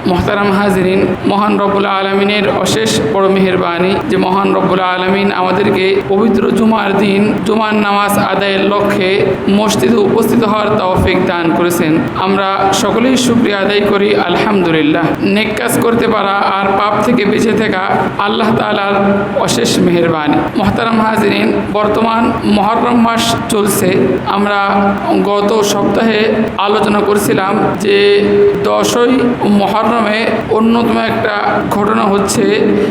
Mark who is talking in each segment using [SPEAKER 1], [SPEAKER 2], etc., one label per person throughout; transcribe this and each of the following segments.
[SPEAKER 1] মোহতারাম হাজরিন, মহান রব্বুল আলমিনের অশেষ বড় মেহেরবানি যে মহান রব্বুল আলমিন আমাদেরকে পবিত্র জুমার দিন জুমার নামাজ আদায়ের লক্ষ্যে মসজিদে উপস্থিত হওয়ার তৌফিক দান করেছেন। আমরা সকলেই শুকরিয়া আদায় করি আলহামদুলিল্লাহ। নেক কাজ করতে পারা আর পাপ থেকে বেঁচে থাকা আল্লাহ তাআলার অশেষ মেহেরবানি। মোহতারাম হাজরিন, বর্তমান মুহররম মাস চলছে। আমরা গত সপ্তাহে আলোচনা করেছিলাম যে 10ই মুহররমে অন্যতম একটা ঘটনা হচ্ছে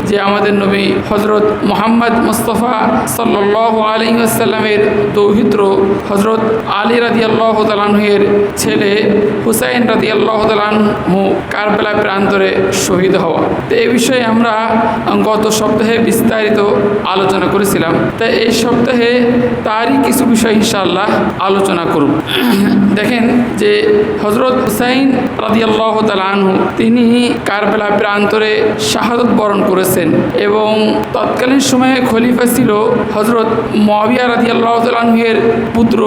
[SPEAKER 1] যে আমাদের নবী হযরত মুহাম্মদ মুস্তাফা সাল্লাল্লাহু আলাইহি ওয়াসাল্লামের দৌহিত্র হযরত আলী রাদিয়াল্লাহু তাআলা আনহুর ছেলে হুসাইন রাদিয়াল্লাহু তাআলা আনহু কারবালা প্রান্তরে শহীদ হওয়া। তো এই বিষয়ে আমরা গত সপ্তাহে বিস্তারিত আলোচনা করেছিলাম। তাই এই সপ্তাহে তারই কিছু বিষয় ইনশাআল্লাহ আলোচনা করব। দেখেন যে হযরত হুসাইন রাদিয়াল্লাহু তাআলা আনহু তিনি কারবালা প্রান্তরে শাহাদত বরণ করেছেন এবং তৎকালীন সময়ে খলিফা ছিল হযরত মুয়াবিয়া রাদিয়াল্লাহু তাআলা আনহুর পুত্র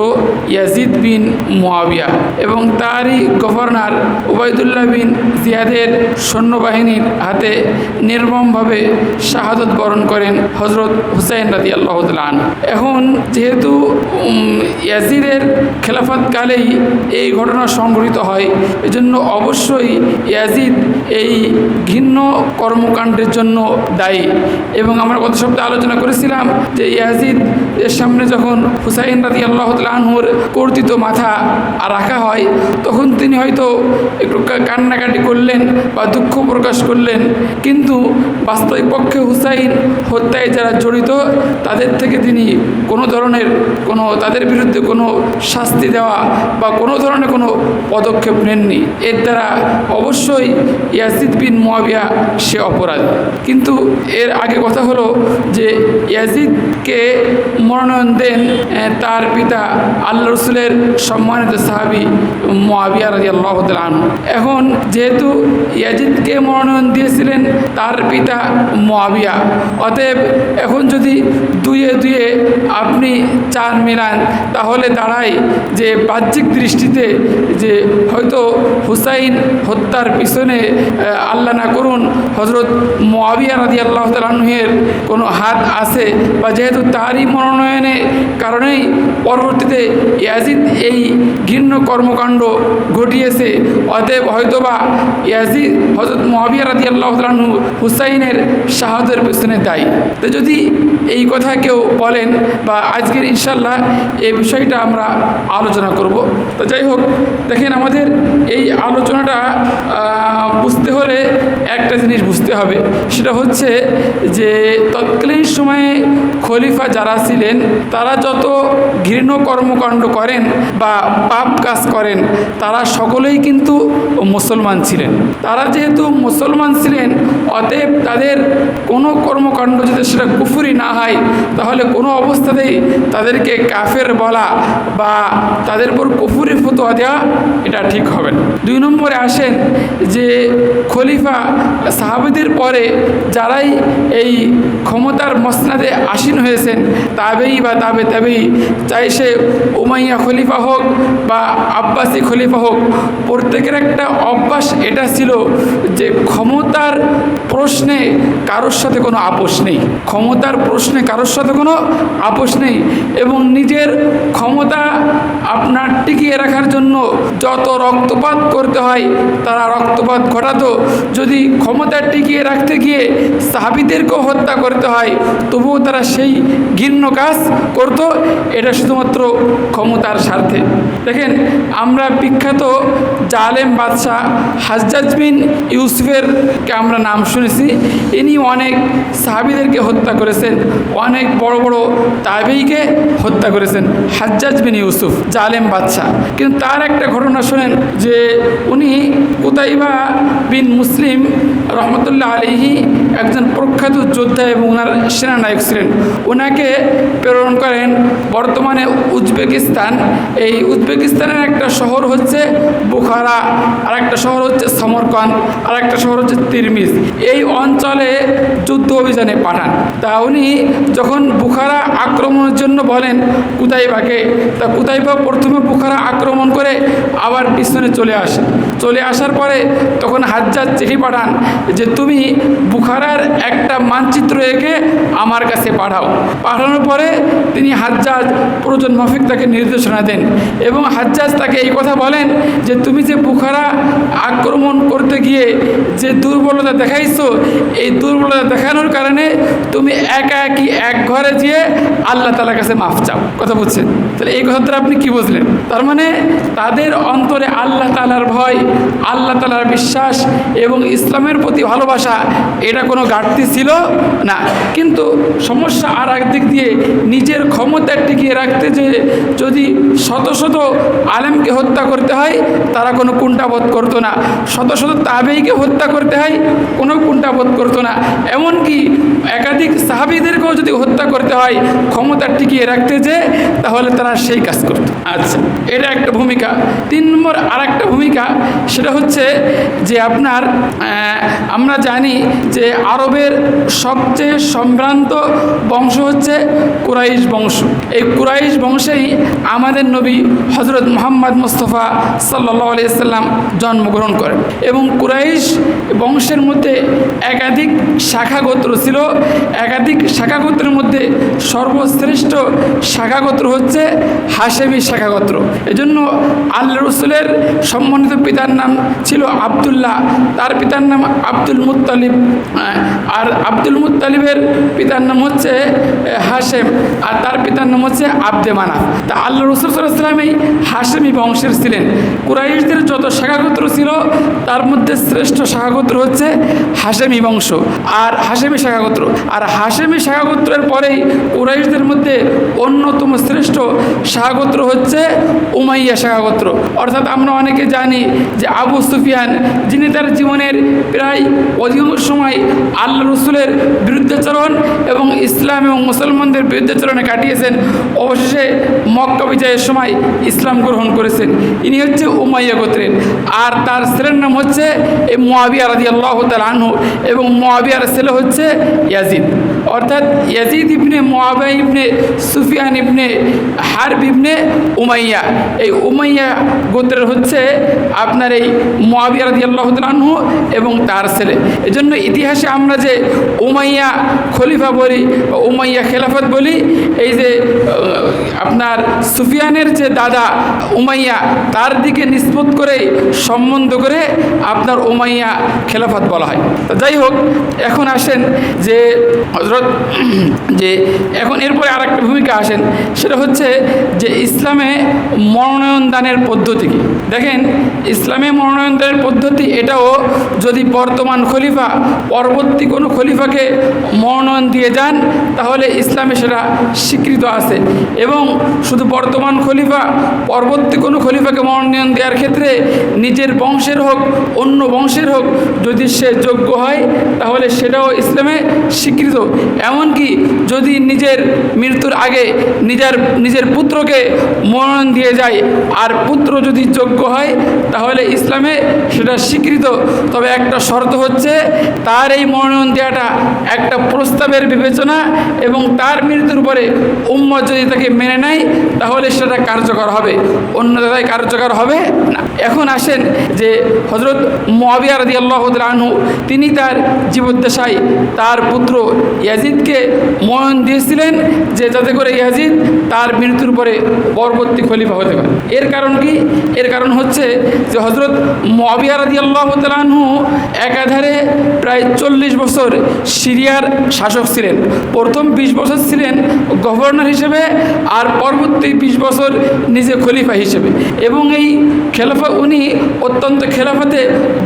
[SPEAKER 1] ইয়াজিদ বিন মুয়াবিয়া এবং তারই গভর্নর উবাইদুল্লাহ বিন জিয়াদের সৈন্যবাহিনীর হাতে নির্মমভাবে শাহাদত বরণ করেন হযরত হুসাইন রাদিয়াল্লাহু তাআলা আনহু। এখন যেহেতু ইয়াজিদের খেলাফতকালেই এই ঘটনা সংঘটিত হয়, এজন্য অবশ্যই ইয়াজিদ এই ঘৃণ্য কর্মকাণ্ডের জন্য দায়ী। এবং আমরা গত সপ্তাহে আলোচনা করেছিলাম যে ইয়াজিদ এর সামনে যখন হুসাইন রাদিয়াল্লাহু তাআলা আনহুর কর্তৃত মাথা রাখা হয় তখন তিনি হয়তো একটু কান্নাকাটি করলেন বা দুঃখ প্রকাশ করলেন, কিন্তু বাস্তবিক পক্ষে হুসাইন হত্যায় যারা জড়িত তাদের থেকে তিনি কোনো ধরনের তাদের বিরুদ্ধে কোনো শাস্তি দেওয়া বা কোনো ধরনের কোনো পদক্ষেপ নেননি। এর দ্বারা অবশ্যই ইয়াজিদ বিন মুয়াবিয়া সে অপরাধ। কিন্তু এর আগে কথা হলো যে ইয়াজিদকে মনোনয়ন দেন তার পিতা আল্লাহ রসুলের সম্মানিত সাহাবী মুয়াবিয়া রাদিয়াল্লাহু তাআলা আনহু। এখন যেহেতু ইয়াজিদকে মনোনয়ন দিয়েছিলেন তার পিতা মুয়াবিয়া, অতএব এখন যদি দুয়ে দুয়ে আপনি 4 মিলান তাহলে দাঁড়ায় যে বাহ্যিক দৃষ্টিতে যে হয়তো হুসাইন হত্যার পিছনে আল্লাহ না করুন হযরত মুয়াবিয়া রাদিয়াল্লাহু তাআলা আনহুর কোনো হাত আছে, বা যেহেতু তারই মনোনয়নের কারণেই পরবর্তীতে ইয়াজিদ এই ঘৃণ্য কর্মকাণ্ড ঘটিয়েছে, অতএব হয়তোবা ইয়াজিদ হযরত মুয়াবিয়া রাদিয়াল্লাহু তাআলা আনহু হুসাইনের শাহাদাতের পিছনে দায়ী। তো যদি এই কথা কেউ বলেন বা আজকের ইনশাআল্লাহ এই বিষয়টা আমরা আলোচনা করব। তো যাই হোক, দেখেন আমাদের এই আলোচনাটা বুঝতে হলে একটা জিনিস বুঝতে হবে, সেটা হচ্ছে যে তৎকালীন সময়ে খলিফা যারা ছিলেন তারা যত ঘৃণ্য কর্মকাণ্ড করেন বা পাপ কাজ করেন তারা সকলেই কিন্তু মুসলমান ছিলেন। তারা যেহেতু মুসলমান ছিলেন অতএব তাদের কোনো কর্মকাণ্ড যদি সেটা কুফরি না হয় তাহলে কোনো অবস্থাতেই তাদেরকে কাফের বলা বা তাদের উপর কুফরি ফতোয়া দেওয়া এটা ঠিক হবে না। 2 নম্বরে আসেন যে খলিফা সাহাবীদের পরে যারাই এই ক্ষমতার মসনাদে আসীন হয়েছেন তাবেই বা তাবেই, চাই সে উমাইয়া খলিফা হোক বা আব্বাসি খলিফা হোক, প্রত্যেকের একটা অভ্যাস এটা ছিল যে ক্ষমতার প্রশ্নে কারোর সাথে কোনো আপোষ নেই, ক্ষমতার প্রশ্নে কারোর সাথে কোনো আপোষ নেই এবং নিজের ক্ষমতা আপনার টিকিয়ে রাখার জন্য যত রক্তপাত করতে হয় তারা রক্তপাত ঘটাতো। যদি ক্ষমতা টিকিয়ে রাখতে গিয়ে সাহাবীদেরকেও হত্যা করতে হয় তবুও তারা সেই ঘৃণ্য কাজ করত, এটা শুধুমাত্র ক্ষমতার স্বার্থে। দেখেন আমরা বিখ্যাত জালেম বাদশাহ হাজ্জাজ বিন ইউসুফের আমরা নাম শুনেছি। ইনি অনেক সাহাবীদেরকে হত্যা করেছেন, অনেক বড় বড় তাবেঈকে হত্যা করেছেন হাজ্জাজ বিন ইউসুফ জালেম বাদশাহ। কিন্তু তার একটা ঘটনা শোনেন যে উনি কুতাইবা বিন মুসলিম রহমতুল্লাহ আলাইহি একজন প্রখ্যাত যোদ্ধা এবং ওনার সেনানায়ক ছিলেন। ওনাকে প্রেরণ করেন বর্তমানে উজবেকিস্তান। এই উজবেকিস্তানের একটা শহর হচ্ছে বুখারা, আর একটা শহর হচ্ছে সমরকন্দ, আর একটা শহর হচ্ছে তিরমিজ। এই অঞ্চলে যুদ্ধ অভিযানে পাঠান। তা উনি যখন বুখারা আক্রমণের জন্য বলেন কুতাইবাকে, তা কুতাইবা প্রথমে বুখারা আক্রমণ করে আবার পিছনে চলে আসার পরে তখন হাজ্জাজ চিঠি পাঠান যে তুমি বুখারার একটা মানচিত্র এঁকে আমার কাছে পাঠানোর পরে তিনি হাজ্জাজ প্রয়োজন মাফিক তাকে নির্দেশনা দেন এবং হাজ্জাজ তাকে এই কথা বলেন যে তুমি যে বুখারা আক্রমণ করতে গিয়ে যে দুর্বলতা দেখাইছো, এই দুর্বলতা দেখানোর কারণে তুমি একাকি এক ঘরে গিয়ে আল্লাহ তাআলার কাছে মাফ চাও। কথা বুঝছেন? তাহলে এই কথাটা আপনি কি বুঝলেন? তার মানে তাদের অন্তরে আল্লাহ তাআলার ভয়, আল্লাহ তাআলার বিশ্বাস এবং ইসলামের প্রতি ভালোবাসা, এটা কোনো ঘাটতি ছিল না। কিন্তু সমস্যা আর একদিক দিয়ে নিজের ক্ষমতা টিকিয়ে রাখতে যে যদি শত শত আলেমকে হত্যা করতে হয় তারা কোনো কুণ্ঠাবোধ করতো না, শত শত তাবেঈকে হত্যা করতে হয় কোনো কুণ্ঠাবোধ করতো না, এমনকি একাধিক সাহাবীদেরকেও যদি হত্যা করতে হয় ক্ষমতা টিকিয়ে রাখতে যে, তাহলে তারা সেই কাজ করত। আচ্ছা, এটা একটা ভূমিকা। 3 নম্বর আর একটা ভূমিকা, সেটা হচ্ছে যে আপনার আমরা জানি যে আরবের সবচেয়ে সম্ভ্রান্ত বংশ হচ্ছে কুরাইশ বংশ। এই কুরাইশ বংশেই আমাদের নবী হযরত মুহাম্মদ মুস্তাফা সাল্লাল্লাহু আলাইহি সাল্লাম জন্মগ্রহণ করেন এবং কুরাইশ বংশের মধ্যে একাধিক শাখা গোত্র ছিল। একাধিক শাখা গোত্রের মধ্যে সর্বশ্রেষ্ঠ শাখা গোত্র হচ্ছে হাশেমি শাখা গোত্র। এজন্য আল্লাহ রসুলের সম্মানিত পিতার নাম ছিল আব্দুল্লাহ, তার পিতার নাম আব্দুল মুত্তালিব, আর আব্দুল মুত্তালিবের পিতার নাম হচ্ছে হাশেম, আর তার পিতার নাম হচ্ছে আব্দে মানাফ। তা আল্লাহ রসুল সাল্লাল্লাহু আলাইহি ওয়াসাল্লাম এই হাশেমি বংশের ছিলেন। কুরাইশদের যত শাখাগোত্র ছিল তার মধ্যে শ্রেষ্ঠ শাখাগোত্র হচ্ছে হাশেমি বংশ আর হাশেমি শাখাগোত্র। আর হাশেমি শাখাগোত্রের পরেই কুরাইশদের মধ্যে অন্যতম শ্রেষ্ঠ শাখাগোত্র হচ্ছে উমাইয়া শাখাগোত্র। অর্থাৎ আমরা অনেকে জানি যে আবু সুফিয়ান, যিনি তার জীবনের প্রায় অধিকাংশ সময় আল্লাহ রসুলের বিরুদ্ধাচরণ এবং ইসলাম এবং মুসলমানদের বিরুদ্ধাচরণে কাটিয়েছেন, অবশেষে মক্কা বিজয়ের সময় ইসলাম গ্রহণ করেছেন। ইনি হচ্ছে উমাইয়া গোত্রের। আর তার ছেলের নাম হচ্ছে মুআবিয়া রাদিয়াল্লাহু তাআলা আনহু এবং মুআবিয়ার ছেলে হচ্ছে ইয়াজিদ। অর্থাৎ ইয়াজিদ ইবনে মুআবিয়া ইবনে সুফিয়ান ইবনে হারব ইবনে উমাইয়া, এই উমাইয়া গোত্রের হচ্ছে আপনার এই মুআবিয়া রাদিয়াল্লাহু তাআলা আনহু এবং তার ছেলে। এজন্য ইতিহাসে আমরা যে উমাইয়া খলিফা বলি, উমাইয়া খেলাফত বলি, এই যে আপনার সুফিয়ানের যে দাদা উমাইয়া, তার দিকে নিসবত করে সম্বন্ধ করে আপনার উমাইয়া খেলাফত বলা হয়। তো যাই হোক, এখন আসেন যে হযরত এখন এরপরে আর একটা ভূমিকা আসেন, সেটা হচ্ছে যে ইসলামে মনোনয়ন দানের পদ্ধতি কি। দেখেন, ইসলামে মনোনয়ন দানের পদ্ধতি এটাও যদি বর্তমান খলিফা পরবর্তী কোনো খলিফাকে মনোনয়ন দিয়ে যান তাহলে ইসলামে সেটা স্বীকৃত আছে। এবং শুধু বর্তমান খলিফা পরবর্তী কোনো খলিফাকে মনোনয়ন দেওয়ার ক্ষেত্রে নিজের বংশের হোক অন্য বংশের হোক যদি সে যোগ্য হয় তাহলে সেটাও ইসলামে স্বীকৃত। এমনকি যদি নিজের মৃত্যুর আগে নিজের পুত্রকে মনোনয়ন দিয়ে যায় আর পুত্র যদি যোগ্য হয় তাহলে ইসলামে সেটা স্বীকৃত। তবে একটা শর্ত হচ্ছে তার এই মনোনয়ন দেওয়াটা একটা প্রস্তাবের বিবেচনা এবং তার মৃত্যুর পরে উম্মত যদি তাকে মেনে নেয় তাহলে সেটা কার্যকর হবে, অন্য জায়গায় কার্যকর হবে না। এখন আসেন যে হযরত মুআবিয়া রাদিয়াল্লাহু তাআলা আনহু, তিনি তার জীবদ্দশায় তার পুত্র ইয়াজিদকে মনোনয়ন দিয়েছিলেন যে যাতে করে ইয়াজিদ তার মৃত্যুর পরে পরবর্তী খলিফা হতে পারে। এর কারণ কি? এর কারণ হচ্ছে যে হযরত মুআবিয়া রাদিয়াল্লাহু তাআলা আনহু একাধারে প্রায় 40 বছর সিরিয়ার শাসক ছিলেন। প্রথম 20 বছর ছিলেন গভর্নর হিসেবে আর পরবর্তী 20 বছর নিজে খলিফা হিসেবে। এবং এই খেলাফা উনি অত্যন্ত খেলাফতে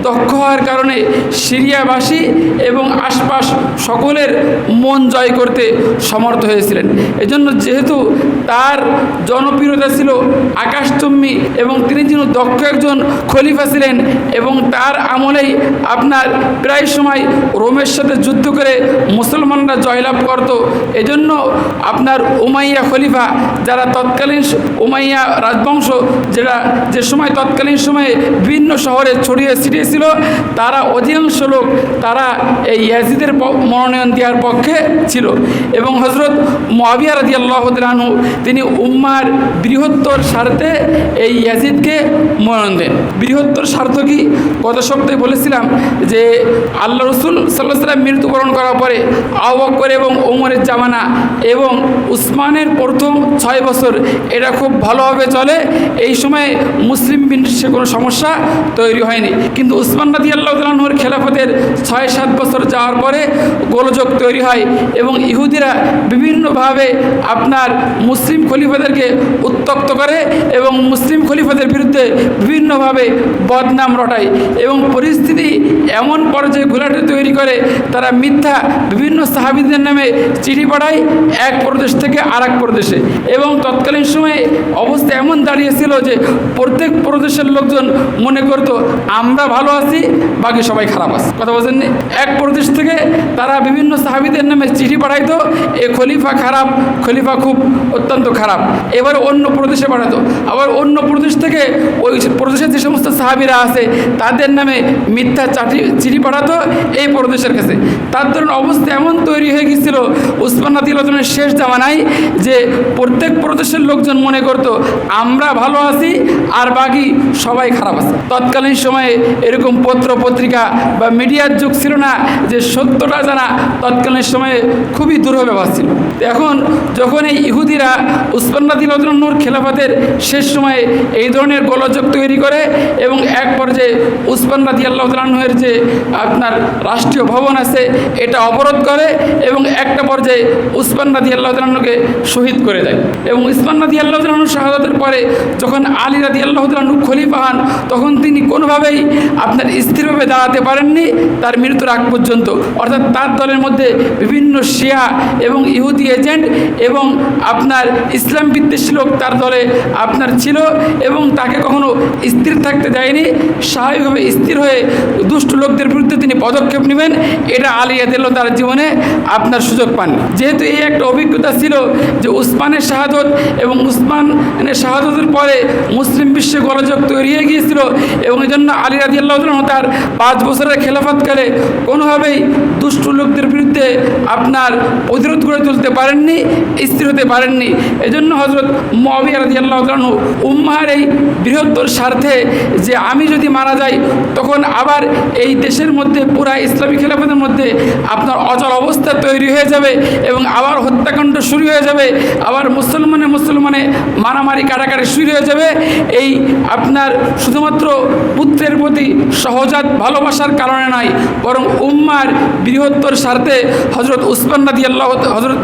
[SPEAKER 1] দক্ষ হওয়ার কারণে সিরিয়াবাসী এবং আশপাশ সকলের মন জয় করতে সমর্থ হয়েছিলেন। এজন্য যেহেতু তার জনপ্রিয়তা ছিল আকাশচুম্বী এবং তিনি যেন দক্ষ একজন খলিফা ছিলেন এবং তার আমলেই আপনার প্রায় সময় রোমের সাথে যুদ্ধ করে মুসলমানরা জয়লাভ করত। এজন্য আপনার উমাইয়া খলিফা যারা তৎকালীন উমাইয়া রাজবংশ যে সময় তৎকালীন সময়ে বিভিন্ন শহরে ছড়িয়ে ছিটিয়েছিল, তারা অধিকাংশ লোক তারা এই ইয়াজিদের মনোনয়ন দেওয়ার পক্ষে ছিল। এবং হযরত মুআবিয়া রাদিয়াল্লাহু তাআলা আনহু তিনি উম্মার বৃহত্তর স্বার্থে এই ইয়াজিদকে মনোনয়ন দেন। বৃহত্তর স্বার্থ কি? গত সপ্তাহে বলেছিলাম যে আল্লাহ রসুল সাল্লাল্লাহু আলাইহি ওয়াসাল্লাম মৃত্যুবরণ করার পরে আবু বকর এবং ওমরের জামানা এবং উসমানের প্রথম 6 বছর এটা খুব ভালোভাবে চলে। এই সময় মুসলিম বিশ্বে কোনো সমস্যা তৈরি হয়নি। কিন্তু উসমান রাদিয়াল্লাহু তাআলা আনহুর খেলাফতের 6-7 বছর যাওয়ার পরে গোলযোগ তৈরি হয় এবং ইহুদিরা বিভিন্নভাবে আপনার মুসলিম খলিফাদেরকে উত্ত্যক্ত করে এবং মুসলিম খলিফাদের বিরুদ্ধে বিভিন্নভাবে বদনাম রটায় এবং পরিস্থিতি এমন পর্যায়ে ঘোলাটে তৈরি করে তারা মিথ্যা বিভিন্ন সাহাবীদের নামে চিঠি পাঠায় এক প্রদেশ থেকে আরেক প্রদেশে। এবং তৎকালীন সময়ে অবস্থা এমন দাঁড়িয়েছিল যে প্রত্যেক প্রদেশের লোকজন মনে করত আমরা ভালো আছি, বাকি সবাই খারাপ আছে। কথা বলছেন, এক প্রদেশ থেকে তারা বিভিন্ন সাহাবীদের নামে চিঠি পাঠাইতো, এ খলিফা খারাপ, খলিফা খুব অত্যন্ত খারাপ। এবার অন্য প্রদেশে পাঠাতো, আবার অন্য প্রদেশ থেকে ওই প্রদেশের যে সমস্ত সাহাবীরা আছে তাদের নামে মিথ্যা চিঠি পাঠাতো এই প্রদেশের কাছে। তার ধরুন অবস্থা এমন তৈরি হয়ে গিয়েছিল উসমান রাদিয়াল্লাহু তাআলার শেষ জামানায় যে প্রত্যেক প্রদেশের লোকজন মনে করত আমরা ভালো আছি আর বাকি সবাই খারাপ আছে। তৎকালীন সময়ে এরকম পত্র পত্রিকা বা মিডিয়ার যুগ ছিল না যে সত্যটা জানা তৎকালীন সময়ে খুবই দুরূহ ব্যাপার ছিল। এখন যখন এই ইহুদিরা উসমান রাদিয়াল্লাহু তাআলার খেলাফতের শেষ সময়ে এই ধরনের গোলযোগ তৈরি করে এবং এক পর্যায়ে উসমান রাদিয়াল্লাহু তাআলার যে আপনার রাষ্ট্রীয় ভবন আছে এটা অবরোধ করে এবং একটা পর্যায়ে উসমান রাদিয়াল্লাহু তাআলাকে শহীদ করে দেয়। এবং উসমান রাদিয়াল্লাহু তাআলার শাহাদাতের পরে যখন আলী রাদিয়াল্লাহু তাআলা খলিফা হন তখন তিনি কোনোভাবেই আপনার স্থিরভাবে দাঁড়াতে পারেননি তার মৃত্যুর আগ পর্যন্ত। অর্থাৎ তার দলের মধ্যে বিভিন্ন শিয়া এবং ইহুদি এজেন্ট এবং আপনার ইসলাম বিদ্বেষী লোক তার দলে আপনার ছিল এবং তাকে কখনো স্থির থাকতে দেয়নি। স্বাভাবিকভাবে স্থির হয়ে দুষ্ট লোকদের বিরুদ্ধে তিনি পদক্ষেপ নেবেন, এটা আলী রাদিয়াল্লাহু তার জীবনে আপনার সুযোগ পান। যেহেতু এই একটা অভিজ্ঞতা ছিল যে উসমানের শাহাদত এবং উসমানের শাহাদতের পরে মুসলিম বিশ্বে গোলযোগ তৈরি হয়ে গিয়েছিল এবং এই জন্য আলী রাদিয়াল্লাহু তাআলা তার 5 বছরের খেলাফতকালে কোনোভাবেই দুষ্ট লোকদের বিরুদ্ধে আপনার প্রতিরোধ গড়ে তুলতে পারেননি, স্থির হতে পারেননি। এজন্য হযরত মুআবিয়া রাদিয়াল্লাহু তাআলা উম্মাহর এই বৃহত্তর স্বার্থে যে আমি যদি মারা যাই তখন আবার এই দেশের মধ্যে পুরা ইসলামী খেলাফতের মধ্যে আপনার অচল অবস্থা তৈরি হয়ে যাবে এবং আবার হত্যাকাণ্ড শুরু হয়ে যাবে, আবার মুসলমানে মারামারি কাটাকাটি শুরু হয়ে যাবে। এই আপনার শুধুমাত্র পুত্রের প্রতি সহজাত ভালোবাসার কারণে নয়, বরং উম্মার বৃহত্তর স্বার্থে হযরত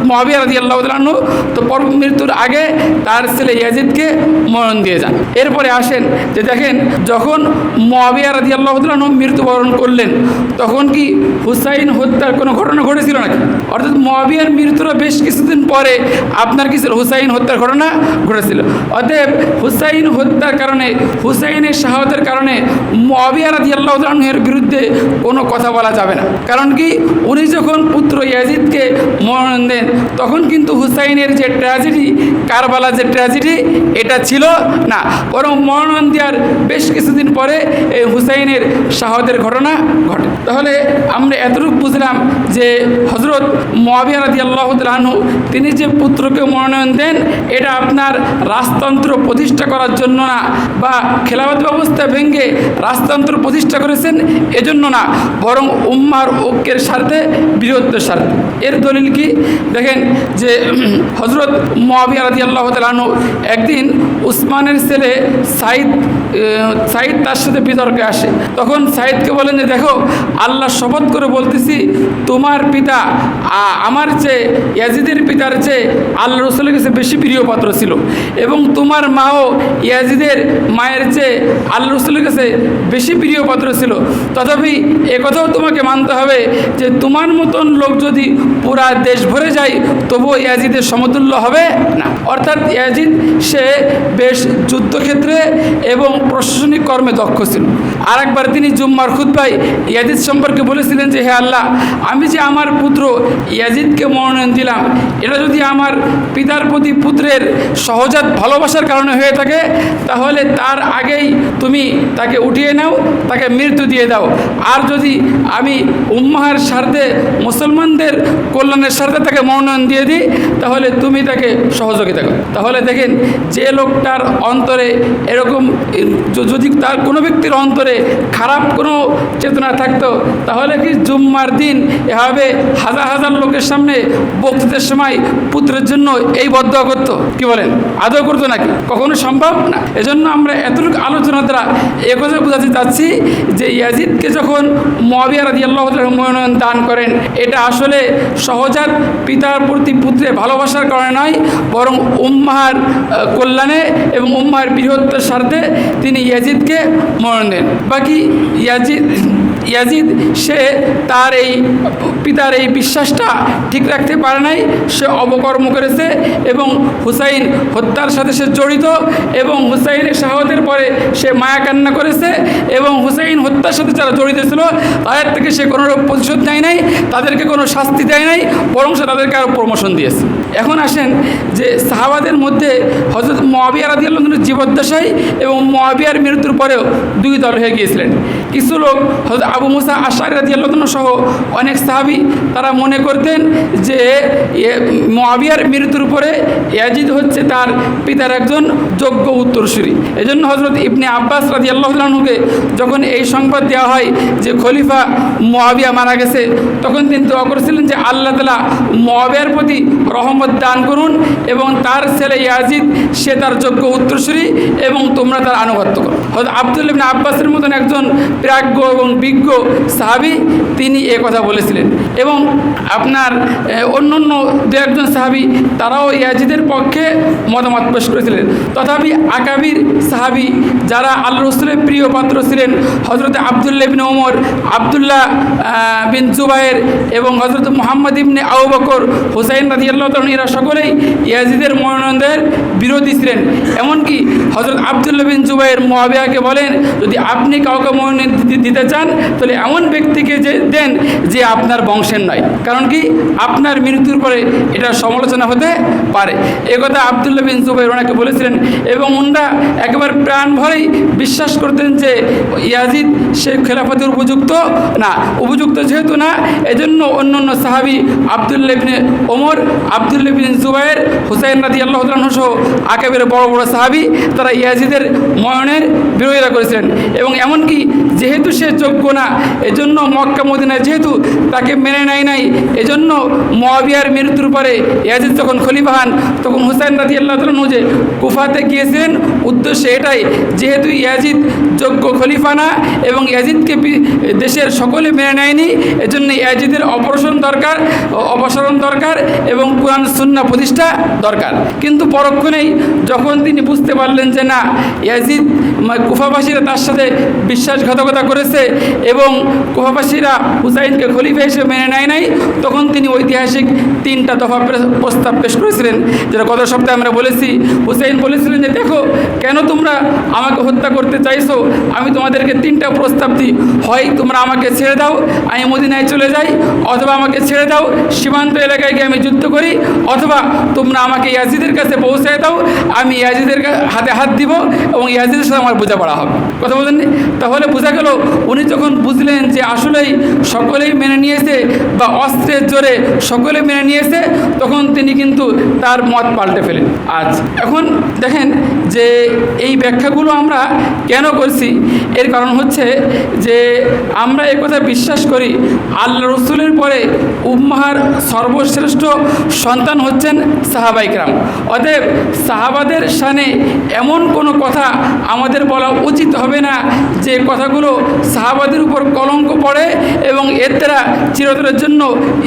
[SPEAKER 1] মুআবিয়া রাদিয়াল্লাহু তাআলা তো মৃত্যুর আগে তার ছেলে ইয়াজিদকে মনোনয়ন দিয়ে যান। এরপরে আসেন যে দেখেন যখন মুআবিয়া রাদিয়াল্লাহু তাআলা মৃত্যুবরণ করলেন তখন কি হুসাইন হত্যার কোনো ঘটনা ঘটেছিল নাকি? অর্থাৎ মুআবিয়ার মৃত্যুর বেশ কিছুদিন পরে আপনার কি ছিল? হুসাইন হত্যার ঘটনা ঘটেছিল। অতএব হুসাইন হত্যার কারণে, হুসাইনের শাহাদাতের কারণে মুআবিয়া রাদিয়াল্লাহু তাআলা এর বিরুদ্ধে কোনো কথা বলা যাবে না। কারণ কি উনি যখন পুত্র ইয়াজিদকে মনোনয়ন দেন তখন কিন্তু হুসাইনের যে ট্র্যাজেডি, কারবালা যে ট্র্যাজেডি এটা ছিল না, বরং মনোনয়ন দেওয়ার বেশ কিছুদিন পরে এই হুসাইনের শাহাদাতের ঘটনা ঘটে। তাহলে আমরা এতটুকু বুঝলাম যে হযরত মুআবিয়া রাদিয়াল্লাহু তাআলা আনহু তিনি যে পুত্রকে মনোনয়ন দেন এটা আপনার রাজতন্ত্র প্রতিষ্ঠা করার জন্য না বা খেলাফত ব্যবস্থা ভেঙে রাজতন্ত্র প্রতিষ্ঠা করেছেন এজন্য না, বরং উম্মার ঐক্যের স্বার্থে, বৃহত্তর স্বার্থে। এর দলিল কি দেখেন যে হযরত মুআবিয়া রাদিয়াল্লাহু তাআলা আনহু একদিন উসমানের ছেলে সাইদ সাইদ তার সাথে বিতর্কে আসে। তখন সাইদকে বলেন যে দেখো, আল্লাহ শপথ করে বলতেছি, তোমার পিতা আমার চেয়ে, ইয়াজিদের পিতার চেয়ে আল্লাহ রসুলের কাছে বেশি প্রিয় পাত্র ছিল, এবং তোমার মাও ইয়াজিদের মায়ের চেয়ে আল্লাহ রসুলের কাছে বেশি প্রিয় পাত্র ছিল। তথাপি একথাও তোমাকে মানতে হবে যে তোমার মতন লোক যদি পুরা দেশ ভরে যায় তবুও ইয়াজিদের সমতুল্য হবে না। অর্থাৎ ইয়াজিদ সে বেশ যুদ্ধক্ষেত্রে এবং প্রশাসনিক কর্মে দক্ষ ছিল। আর একবার তিনি জুম্মার খুতবায় ইয়াজিদ সম্পর্কে বলেছিলেন যে হে আল্লাহ, আমি যে আমার পুত্র ইয়াজিদকে মনোনয়ন দিলাম, এটা যদি আমার পিতার প্রতি পুত্রের সহজাত ভালোবাসার কারণে হয়ে থাকে তাহলে তার আগেই তুমি তাকে উঠিয়ে নাও, তাকে মৃত্যু দিয়ে দাও। আর যদি আমি উম্মাহের স্বার্থে, মুসলমানদের কল্যাণের স্বার্থে তাকে মনোনয়ন দিয়ে দিই তাহলে তুমি তাকে সহযোগিতা করো। তাহলে দেখেন, যে লোকটার অন্তরে এরকম, যদি তার কোনো ব্যক্তির অন্তরে খারাপ কোনো চেতনা থাকতো তাহলে কি জুম্মার দিন এভাবে হাজার হাজার লোকের সামনে বক্তৃতার সময় পুত্রের জন্য এই বদদোয়া করতো? কি বলেন, আদৌ করতো নাকি? কখনো সম্ভব না। এজন্য আমরা এতটুকু আলোচনা দ্বারা একথা বোঝাতে চাচ্ছি যে ইয়াজিদকে যখন মুআবিয়া রাদিয়াল্লাহু তাআলা মনোনয়ন দান করেন, এটা আসলে সহজাত পিতার প্রতি পুত্রের ভালোবাসার কারণে নয়, বরং উম্মাহর কল্যাণে এবং উম্মাহর বৃহত্তর স্বার্থে তিনি ইয়াজিদকে মনোনয়ন দেন। বাকি ইয়াজিদ সে তার এই পিতার এই বিশ্বাসটা ঠিক রাখতে পারে নাই, সে অপকর্ম করেছে এবং হুসাইন হত্যার সাথে সে জড়িত, এবং হুসাইনের শাহাদাতের পরে সে মায়া কান্না করেছে, এবং হুসাইন হত্যার সাথে যারা জড়িত ছিল তাদের থেকে সে কোনো প্রতিশোধ নেয় নাই, তাদেরকে কোনো শাস্তি দেয় নাই, বরং সে তাদেরকে আরও প্রমোশন দিয়েছে। এখন আসেন যে সাহাবাদের মধ্যে হযরত মুআবিয়া রাদিয়াল্লাহু আনহু জীবদ্দশায় এবং মুআবিয়ার মৃত্যুর পরেও দুই দল হয়ে গিয়েছিলেন। কিছু লোক হযরত আবু মুসা আশআরী রাদিয়াল্লাহু আনহু সহ অনেক সাহাবী তারা মনে করতেন যে মুআবিয়ার মৃত্যুর পরে ইয়াজিদ হচ্ছে তার পিতার একজন যোগ্য উত্তরসূরি। এজন্য হযরত ইবনে আব্বাস রাদিয়াল্লাহু আনহুকে যখন এই সংবাদ দেওয়া হয় যে খলিফা মুআবিয়া মারা গেছে, তখন তিনি দোয়া করেছিলেন যে আল্লাহ তাআলা মুআবিয়ার প্রতি রহমত দান করুন এবং তার ছেলে ইয়াজিদ সে তার যোগ্য উত্তরসূরি এবং তোমরা তার আনুগত্য করো। হযরত আব্দুল্লাহ ইবনে আব্বাসের মতন একজন প্রাজ্ঞ এবং বিজ্ঞ সাহাবী তিনি এ কথা বলেছিলেন, এবং আপনার অন্য দু একজন সাহাবী তারাও ইয়াজিদের পক্ষে মতামত পেশ করেছিলেন। তথাপি আকাবির সাহাবী যারা আল্লাহ রাসূলের প্রিয় পাত্র ছিলেন, হযরত আব্দুল্লাহ ইবনে ওমর, আব্দুল্লাহ বিন জুবায়ের এবং হযরত মুহাম্মদ ইবনে আবু বকর, হুসাইন রাদিয়াল্লাহু তাআলা এরা সকলেই ইয়াজিদের মনোনয়নের বিরোধী ছিলেন। এমনকি হযরত আব্দুল্লাহ বিন জুবায়ের মুআবিয়াকে বলেন, যদি আপনি কাউকে মনোনয়ন দিতে চান তাহলে এমন ব্যক্তিকে যে দেন যে আপনার বংশের নয়, কারণ কি আপনার মৃত্যুর পরে এটা সমালোচনা হতে পারে। একথা আব্দুল্লাহ বিন জুবায়ের ওনাকে বলেছিলেন, এবং ওনারা একেবারে প্রাণ ভরেই বিশ্বাস করতেন যে ইয়াজিদ সে খেলাফতের উপযুক্ত না। উপযুক্ত যেহেতু না, এজন্য অন্য সাহাবী আব্দুল্লাহ ইবনে ওমর, আব্দুল্লাহ বিন জুবায়ের, হুসাইন রাদিয়াল্লাহু তাআলা সহ আকাবের বড় বড় সাহাবী তারা ইয়াজিদের মনোনয়নের বিরোধিতা করেছিলেন। এবং এমনকি যেহেতু সে যোগ্য না, এজন্য মক্কা মদিনায় যেহেতু তাকে মেনে নেয় নাই, এজন্য মুআবিয়ার মৃত্যুর পরে ইয়াজিদ যখন খলিফা হন তখন হুসাইন রাদিয়াল্লাহু তাআলা যে কুফাতে গিয়েছিলেন উদ্দেশ্য এটাই, যেহেতু ইয়াজিদ যোগ্য খলিফা না এবং ইয়াজিদকে দেশের সকলে মেনে নেয়নি, এজন্য ইয়াজিদের অপসারণ দরকার এবং কুরআন সুন্নাহ প্রতিষ্ঠা দরকার। কিন্তু পরক্ষণেই যখন তিনি বুঝতে পারলেন যে না, ইয়াজিদ কুফাবাসীরা তার সাথে বিশ্বাসঘাতকতা করেছে এবং কুফাবাসীরা হুসাইনকে খলিফা হিসেবে মেনে নেয় নাই, তখন তিনি ঐতিহাসিক 3টা দফা প্রস্তাব পেশ করেছিলেন, যেটা গত সপ্তাহে আমরা বলেছি। হুসাইন বলেছিলেন যে দেখো, কেন তোমরা আমাকে হত্যা করতে চাইছো, আমি তোমাদেরকে 3টা প্রস্তাব দিই, হয় তোমরা আমাকে ছেড়ে দাও, আমি মদিনায় চলে যাই, অথবা আমাকে ছেড়ে দাও, সীমান্ত এলাকায় গিয়ে আমি যুদ্ধ করি, অথবা তোমরা আমাকে ইয়াজিদের কাছে পৌঁছায় দাও, আমি ইয়াজিদের হাতে হাত দিব এবং ইয়াজিদের সাথে আমার বোঝাপড়া হবে। কথা বলেননি? তাহলে বোঝা গেল গেল উনি যখন বুঝলেন যে আসলেই সকলেই মেনে নিয়েছে বা অস্ত্রের জোরে সকলে মেনে নিয়েছে, তখন তিনি কিন্তু তার মত পাল্টে ফেলেন। আজ এখন দেখেন যে এই ব্যাখ্যাগুলো আমরা কেন করছি, এর কারণ হচ্ছে যে আমরা একথা বিশ্বাস করি আল্লাহ রসুলের পরে উম্মাহর সর্বশ্রেষ্ঠ সন্তান হচ্ছেন সাহাবায়ে কেরাম। অতএব সাহাবাদের শানে এমন কোনো কথা আমাদের বলা উচিত হবে না যে কথাগুলো সাহাবাদের উপর কলঙ্ক পড়ে এবং এর দ্বারা চিরতরের জন্য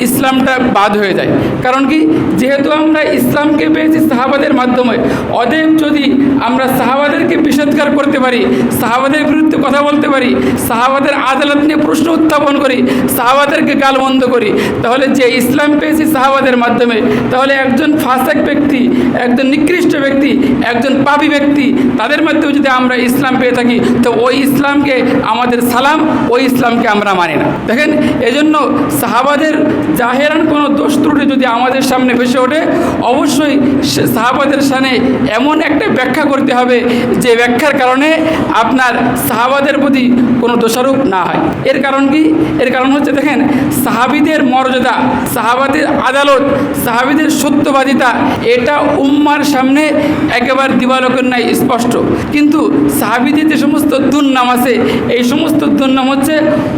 [SPEAKER 1] ইসলামটা বাদ হয়ে যায়। কারণ কি, যেহেতু আমরা ইসলামকে পেয়েছি সাহাবাদের মাধ্যমে, অতএব যদি আমরা সাহাবাদেরকে বিষোদ্গার করতে পারি, সাহাবাদের বিরুদ্ধে কথা বলতে পারি, সাহাবাদের আদালত নিয়ে প্রশ্ন উত্থাপন করি, সাহাবাদেরকে গালমন্দ করি, তাহলে যে ইসলাম পেয়েছি সাহাবাদের মাধ্যমে, তাহলে একজন ফাসেক ব্যক্তি, একজন নিকৃষ্ট ব্যক্তি, একজন পাপী ব্যক্তি, তাদের মাধ্যমে যদি আমরা ইসলাম পেয়ে থাকি, তো ওই ইসলামকে আমাদের সালাম, ওই ইসলামকে আমরা মানি না। দেখেন, এজন্য সাহাবাদের জাহেরান কোনো দোষ ত্রুটি যদি আমাদের সামনে ভেসে ওঠে, অবশ্যই সাহাবাদের সামনে এমন একটা ব্যাখ্যা করতে হবে যে ব্যাখ্যার কারণে আপনার সাহাবাদের প্রতি কোনো দোষারোপ না হয়। এর কারণ কি? এর কারণ হচ্ছে দেখেন, সাহাবীদের মর্যাদা, সাহাবাদের আদালত, সাহাবীদের সত্যবাদিতা, এটা উম্মার সামনে একেবারে দিবালোকের ন্যায় স্পষ্ট। কিন্তু সাহাবীদের যে সমস্ত দুর্নাম আছে, এই সমস্ত দুর্নাম হচ্ছে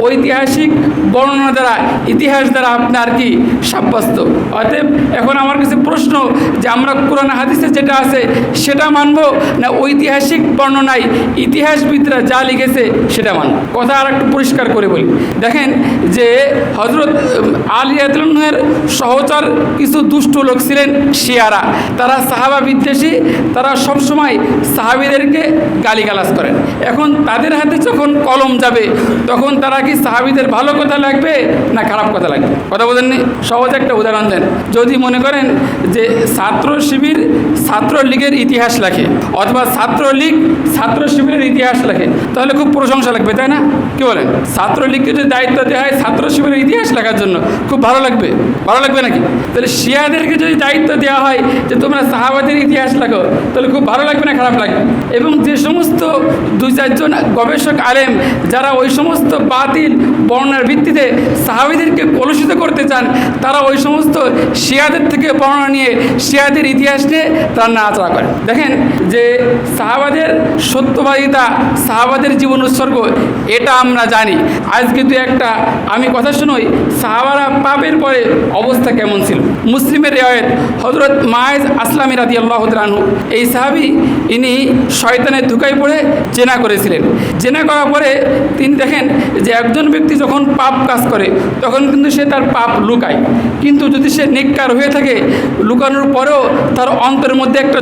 [SPEAKER 1] ঐতিহাসিক বর্ণনা দ্বারা, ইতিহাস দ্বারা আপনার কি সাব্যস্ত। অতএব এখন আমার কাছে প্রশ্ন যে আমরা কোরআন হাদিসে যেটা আছে সেটা মানবো না ঐতিহাসিক বর্ণনায় ইতিহাসবিদরা যা লিখেছে সেটা মানব? কথা আর একটু পরিষ্কার করে বলি। দেখেন যে হযরত আলী রাদিয়াল্লাহু আনহুর সহচর কিছু দুষ্ট লোক ছিলেন শিয়ারা, তারা সাহাবা বিদ্বেষী, তারা সবসময় সাহাবীদেরকে গালিগালাজ করেন। এখন তাদের হাতে যখন কলম যাবে, তখন তারা কি সাহাবীদের ভালো কথা লাগবে না খারাপ কথা লাগবে? কথা বোঝেননি? সহজ একটা উদাহরণ দেন। যদি মনে করেন যে ছাত্র শিবির ছাত্রলীগের ইতিহাস লেখে, অথবা ছাত্রলীগ ছাত্র শিবিরের ইতিহাস লেখে, তাহলে খুব প্রশংসা লাগবে, তাই না? কি বলেন? ছাত্রলীগকে যদি দায়িত্ব দেওয়া হয় ছাত্র শিবিরের ইতিহাস লেখার জন্য, খুব ভালো লাগবে? ভালো লাগবে নাকি? তাহলে শিয়াদেরকে যদি দায়িত্ব দেওয়া হয় যে তোমরা সাহাবাদের ইতিহাস লেখো, তাহলে খুব ভালো লাগবে না খারাপ লাগবে? এবং যে সমস্ত 2-4 জন গবেষক আলেম যারা ওই সমস্ত বাতিল বর্ণনার ভিত্তিতে সাহাবীদেরকে কলুষিত করতে চান, তারা ওই সমস্ত শিয়াদের থেকে বর্ণনা নিয়ে শিয়াদের ইতিহাস নিয়ে তারা নাড়াচাড়া করে। দেখেন যে সাহাবাদের সত্যবাদিতা, সাহাবাদের জীবন উৎসর্গ, এটা আমরা জানি। আজকে একটা আমি কথা শুনোই, সাহাবারা পাপের পরে অবস্থা কেমন ছিল। মুসলিমের রিওয়ায়াত, হযরত মায়েজ আসলামী রাদিয়াল্লাহু তাআলা আনহু, এই সাহাবী, ইনি শয়তানের ধোঁকায় পড়ে জেনা করেছিলেন। জেনা করার পরে তিনি দেখেন যে একজন ব্যক্তি যখন পাপ কাজ করে তখন কিন্তু সে তার পাপ লুকায়, কিন্তু যদি সে নেককার হয়ে থাকে, লুকানোর পরেও তার অন্তরের মধ্যে একটা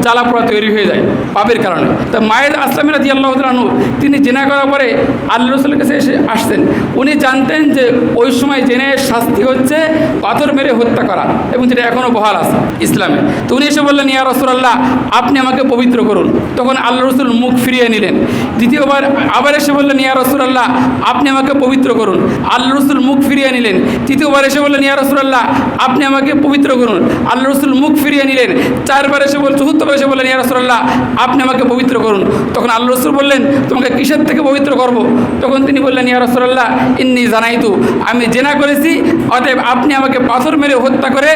[SPEAKER 1] জ্বালা পোড়া তৈরি হয়ে যায় পাপের কারণে। তা মায়েদ আসলামী রাদিয়াল্লাহু তাআলা আনহু, তিনি জেনা করার পরে আল্লাহ রাসূলের কাছে এসে আসতেন। উনি জানতেন যে ওই সময় জেনের শাস্তি হচ্ছে পাথর মেরে হত্যা করা, এবং যেটা এখনও বহাল আছে ইসলামে। তো উনি এসে বললেন, ইয়া রাসূলুল্লাহ, আপনি আমাকে পবিত্র করুন। তখন আল্লাহ রাসূল মুখ ফিরিয়ে নিলেন। দ্বিতীয়বার আবার এসে বললেন, ইয়া রাসূলুল্লাহ, আপনি আমাকে পবিত্র করুন। আল্লাহ রাসূল মুখ ফিরিয়ে নিলেন। তৃতীয়বার এসে বললেন, ইয়া রাসূলুল্লাহ, আপনি আমাকে পবিত্র করুন। আল্লাহ রাসূল মুখ ফিরিয়ে নিলেন। চারবার এসে চতুর্থবার এসে বললেন, ইয়া রাসূলুল্লাহ, আপনি আমাকে পবিত্র করুন। তখন আল্লাহ রাসূল বললেন, তোমাকে কিসের থেকে পবিত্র করব? তখন তিনি বললেন, ইয়া রাসূলুল্লাহ, ইন্নী জানাইতু, আমি জেনা করেছি, অতএব আপনি আমাকে পাথর মেরে হত্যা করে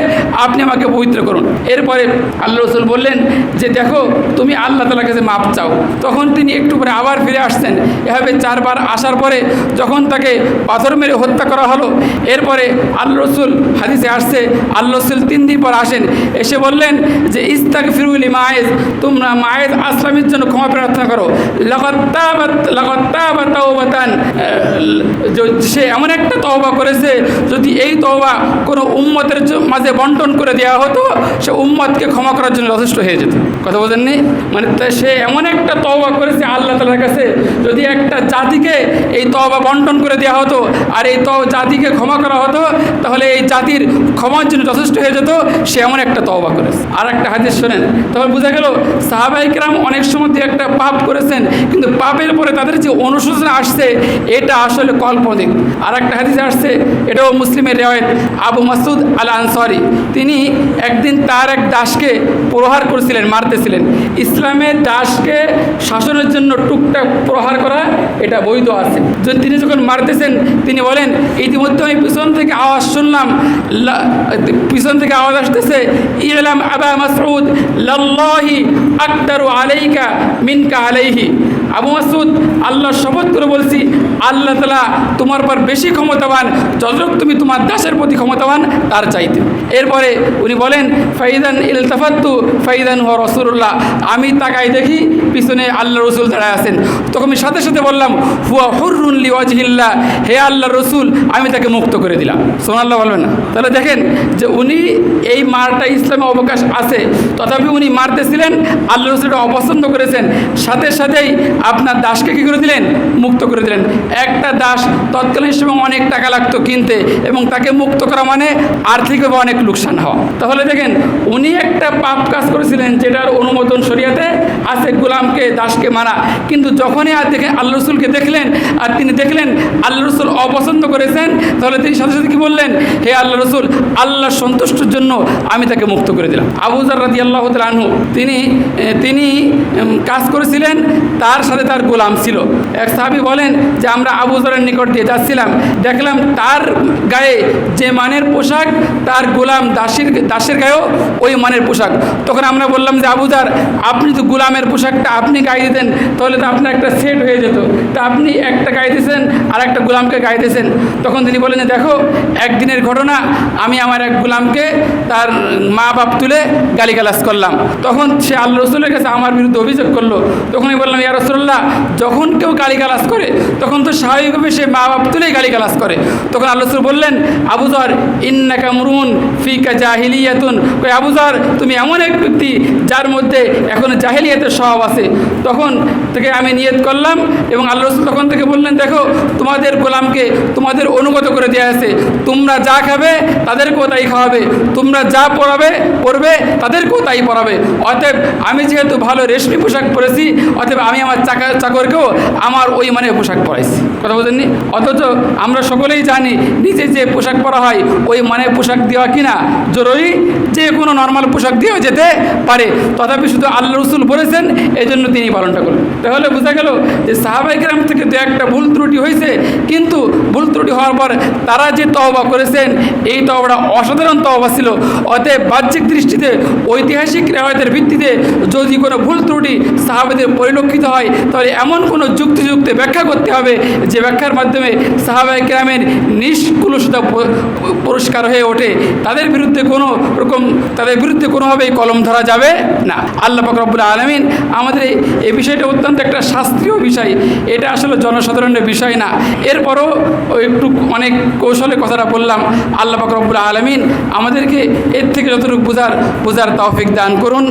[SPEAKER 1] আপনি আমাকে পবিত্র করুন। এরপরে আল্লাহ রাসূল বললেন যে দেখো, তুমি আল্লাহ তাআলার কাছে মাপ চাও। তখন তিনি একটু পরে আবার ফিরে আসছেন। এভাবে 4বার আসার পরে যখন তাকে পাথর মেরে হত্যা করা হলো, এরপরে আল্লাহ রাসূল, হাদিসে আসছে, আল্লাহ রাসূল 3 দিন পর আসেন, এসে বললেন যে ইস্তাগফিরু লিমায়েজ, তোমরা মায়েজ আসলামের জন্য ক্ষমা প্রার্থনা করো। লাকাদ তাবা তাওবাতান, সে এমন একটা তওবা করেছে, যদি এই তওবা কোনো উম্মতের মাঝে বন্টন করে দেওয়া হতো, সে উম্মতকে ক্ষমা করার জন্য যথেষ্ট হয়ে যেত। কথা বোঝেননি? মানে সে এমন একটা তওবা করেছে আল্লাহ তাআলার কাছে, যদি একটা জাতিকে এই তওবা বন্টন করে দেওয়া হতো আর এই জাতিকে ক্ষমা করা হতো, তাহলে এই জাতির ক্ষমার জন্য যথেষ্ট হয়ে যেত। সে এমন একটা তওবা করেছে। আর একটা হাদিস শোনেন, তখন বোঝা গেল সাহাবায়ে কেরাম অনেক সময় একটা পাপ করেছেন, কিন্তু পাপের পরে তাদের যে অনুশোচনা আসছে, এটা আসলে কল্পনিক। আর একটা হাদিসে আসছে, এটাও মুসলিমের রিওয়ায়াত, আবু মাসউদ আল আনসারী, তিনি একদিন তার এক দাসকে প্রহার করেছিলেন, মারতেছিলেন। ইসলামের দাসকে শাসনের জন্য টুকটাক প্রহার করা এটা বৈধ আছে। তিনি যখন মারতেছেন তিনি বলেন, ইতিমধ্যে আমি পিছন থেকে আওয়াজ শুনলাম, পিছন থেকে আওয়াজ আসতেছে, ইলাম আবা মাসউদ লাল্লাহি আকদারু আলাইকা মিনকা আলাইহি। আবু মাসউদ, আল্লাহর শপথ করে বলছি, আল্লাহ তাআলা তোমার পর বেশি ক্ষমতাবান যতটুকু তুমি তোমার দাসের প্রতি ক্ষমতাবান তার চাইতে। এরপরে উনি বলেন, ফাইদান ইলতাফাত্তু ফাইদান হুয়া রাসূলুল্লাহ। আমি তাকাই দেখি পিছনে আল্লাহ রসুল দাঁড়ায় আছেন। তখন আমি সাথে সাথে বললাম, হুয়া হুররুন লিওয়াজহিল্লাহ, হে আল্লাহ রসুল, আমি তাকে মুক্ত করে দিলাম। সুবহানাল্লাহ বলবেন না? তাহলে দেখেন যে উনি এই মারটা ইসলামে অবকাশ আছে, তথাপি উনি মারতেছিলেন, আল্লাহ রসুলটা অপছন্দ করেছেন, সাথে সাথেই আপনার দাসকে কী করে দিলেন? মুক্ত করে দিলেন। একটা দাস তৎকালীন সময় অনেক টাকা লাগতো কিনতে, এবং তাকে মুক্ত করা মানে আর্থিকভাবে অনেক লোকসান হওয়া। তাহলে দেখেন উনি একটা পাপ কাজ করেছিলেন যেটার অনুমোদন শরিয়াতে আছে, গোলামকে দাসকে মারা। কিন্তু যখনই আর দেখেন আল্লাহ রসুলকে দেখলেন, আর তিনি দেখলেন আল্লাহ রসুল অপছন্দ করেছেন, তাহলে তিনি সাথে সাথে কী বললেন? হে আল্লাহ রসুল, আল্লাহর সন্তুষ্টির জন্য আমি তাকে মুক্ত করে দিলাম। আবু যার রাদিয়াল্লাহু তাআলা আনহু তিনি কাজ করেছিলেন, তার সাথে তার গোলাম ছিল। এক সাহাবী বলেন যে আমরা আবু যারের নিকট দিয়ে যাচ্ছিলাম, দেখলাম তার গায়ে যে মানের পোশাক, তার গোলাম দাসের গায়েও ওই মানের পোশাক। তখন আমরা বললাম যে আবু যার, আপনি তো গোলামের পোশাকটা আপনি গায়ে দিতেন, তাহলে তো আপনার একটা সেট হয়ে যেত, তা আপনি একটা গায়ে দিয়েছেন আর একটা গোলামকে গায়ে দিয়েছেন। তখন তিনি বলেন যে দেখো, একদিনের ঘটনা, আমি আমার এক গোলামকে তার মা বাপ তুলে গালিগালাজ করলাম। তখন সে আল্লাহ রসুলের কাছে আমার বিরুদ্ধে অভিযোগ করলো। তখন আমি বললাম, ইয়া রাসূলুল্লাহ, যখন কেউ গালিগালাজ করে তখন তো স্বাভাবিকভাবে সে মা বাপ তুলেই গালিগালাজ করে। তখন আল্লাহ রসুল বললেন, আবু যার, ইন্নাকা মুরুন ফিকা জাহিলিয়াতুন। ওই আবু যার, তুমি এমন এক ব্যক্তি যার মধ্যে এখন জাহিলিয়াতের স্বভাব আছে। তখন থেকে আমি নিয়ত করলাম, এবং আল্লাহ রসুল তখন থেকে বললেন, দেখো তোমাদের গোলামকে তোমাদের অনুগত করে দেওয়া আছে, তোমরা যা খাবে তাদেরকেও তাই খাওয়াবে, তোমরা যা পরবে তাদেরকেও তাই পরাবে। অতএব আমি যেহেতু ভালো রেশমি পোশাক পরেছি, অতএব আমি আমার চাকরকেও আমার ওই মানে পোশাক পরাইছি। কথা বোঝেননি? অথচ আমরা সকলেই জানি নিজে যে পোশাক পরা হয় ওই মানে পোশাক দেওয়া কিনা জরুরি, যে কোনো নর্মাল পোশাক দিয়েও যেতে পারে, তথাপি শুধু আল্লাহ রসুল বলেছেন, এই জন্য তিনি পালনটা করলেন। তাহলে বোঝা গেল যে সাহাবায়ে কেরাম থেকে দু একটা ভুল ত্রুটি হয়েছে, কিন্তু ভুল ত্রুটি হওয়ার পর তারা যে তওবা করেছেন, এই তওবাটা অসাধারণ তওবা ছিল। অতএব বাহ্যিক দৃষ্টিতে ঐতিহাসিক রেওয়ায়েতের ভিত্তিতে যদি কোনো ভুল ত্রুটি সাহাবাদের পরিলক্ষিত হয়, তাহলে এমন কোনো যুক্তিযুক্ত ব্যাখ্যা করতে হবে যে ব্যাখ্যার মাধ্যমে সাহাবায়ে কেরামের নিষ্কুলসতা পরিষ্কার হয়ে ওঠে, তাদের বিরুদ্ধে কোনোভাবেই কলম ধরা যাবে না। আল্লাহ পাক রব্বুল আলামিন আমাদের এই বিষয়টা অত্যন্ত একটা শাস্ত্রীয় বিষয়, এটা আসলে জনসাধারণের বিষয় না। এরপরও একটু অনেক কৌশলে কথাটা বললাম। আল্লাহ পাক রব্বুল আলামিন আমাদেরকে এর থেকে যতটুকু বোঝার তৌফিক দান করুন।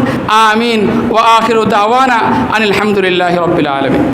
[SPEAKER 1] আমিন। ওয়া আখিরু দাওয়ানা আনিল হামদুলিল্লাহি রাব্বিল আলামিন।